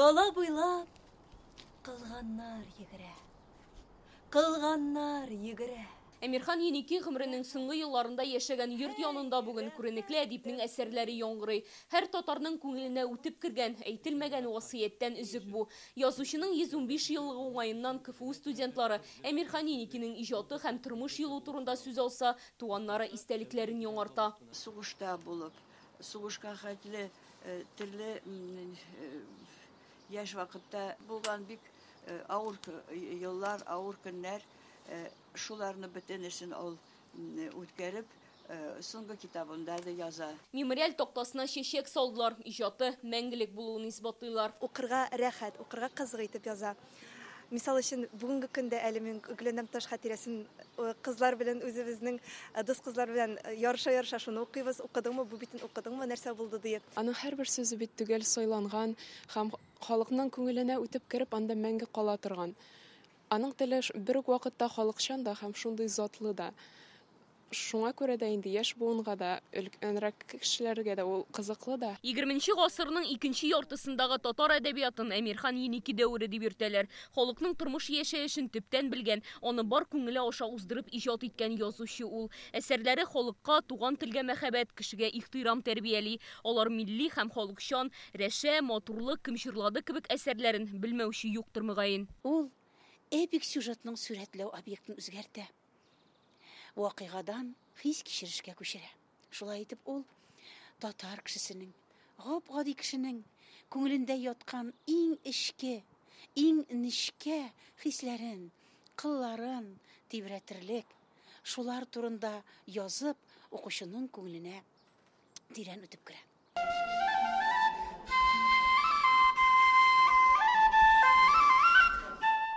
Дала буйлап кылганнар йөгерә. Кылганнар йөгерә. Әмирхан Еники гомренең соңгы елларында яшәгән йорт янында бүген күренекле әдипнең әсәрләре яңгырый. Һәр татарның күңеленә үтеп кергән, әйтелмәгән васыяттан үзек бу. Язучының 115 еллыгы уңаеннан КФУ студентлары Әмирхан Еникинең иҗаты һәм тормыш юлы турында сүз алса, туганнары истәлекләрен яңарта. Сугышта булып, сугышка хәтле төрле яшь вакытта булган бик авыр еллар, авыр көннәр, шуларны бөтенесен ул үткәреп, соңгы китабында да яза. Мемориаль токтасына чәчәк салдылар, иҗаты мәңгелек булуын исбатлыйлар. Укырга рәхәт, укырга кызык итеп яза. Мисал өчен, бүгенге көндә әле мин Гөләндәм таш хатирәсен кызлар белән үзебезнең дус кызлар белән ярыша шуны укыйбыз. Укыдыңмы, бу битен укыдыңмы, нәрсә булды диеп. Аның һәрбер сүзе бит түгел сайланган һәм халыкның күңеленә үтеп кереп, анда мәңге кала торган. Аның теле бер үк вакытта халыкчан да һәм шундый затлы да. Шуңа күрә дә инде яшь буынга да, өлкәнрәк кешеләргә дә ул кызыклы да. 20-нче гасырның икенче яртысындагы татар әдәбиятын Әмирхан Еники дәвре дип йөртәләр. Халыкның тормыш яшәешен төптән белгән, аны бар күңеле аша уздырып иҗат иткән язучы ул. Әсәрләре халыкка, туган телгә мәхәббәт, кешегә ихтирам тәрбияли. Алар милли һәм халыкчан, рәшә, матурлык, кем җырлады кебек әсәрләрен белмәүче юктыр мөгаен. Ул эпик сюжетның сурәтләү объектын үзгәртә. Вакыйгадан хис кичерешкә күчерә. Шулай итеп ул татар кешесенең, гап-гади кешенең күңелендә яткан иң эчке, иң нечкә хисләрен, кылларын тибрәтерлек, шулар турында язып, укучының күңеленә тирән үтеп керә.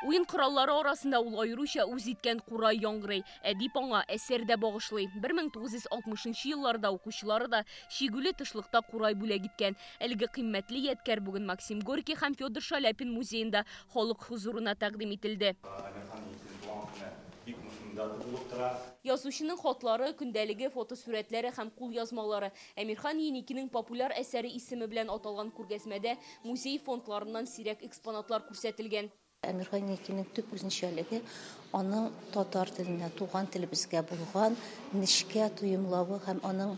Уен кораллары арасында ул аеруча үз иткән Курай яңгырый. Әдип аңа әсәр дә багышлый. 1960 елларда укучылары да шигүле тышлыкта Курай бүләк иткән. Әлеге кыйммәтле ядкәр бүген Максим Горький һәм Федор Шаляпин музеенда халык хузурына тәкъдим ителде. Язучының хатлары, көндәлеге, фотосурәтләре һәм кул язмалары Әмирхан Еникинең популяр әсәре исеме белән аталган күргәзмәдә музей фондларыннан сирәк экспонатлар күрсәтелгән. Әмирхан Еникинең төп үзенчәлеге аның татар теленә, туган телебезгә булган нечкә тоемлавы һәм аның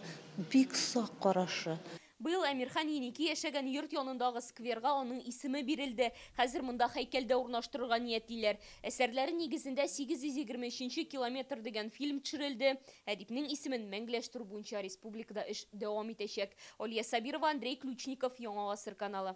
бик сак карашы. Быел Әмирхан Еники яшәгән йорт янындагы скверга аның исеме бирелде. Хәзер монда һәйкәлдә урнаштырырга ниятлиләр. Әсәрләре нигезендә 823 километр дигән фильм төшерелде. Әдипнең исемен мәңгеләштерү буенча республикада эш дәвам итәчәк. Алия Сабирова, Андрей Ключников, Яңа Гасыр каналы.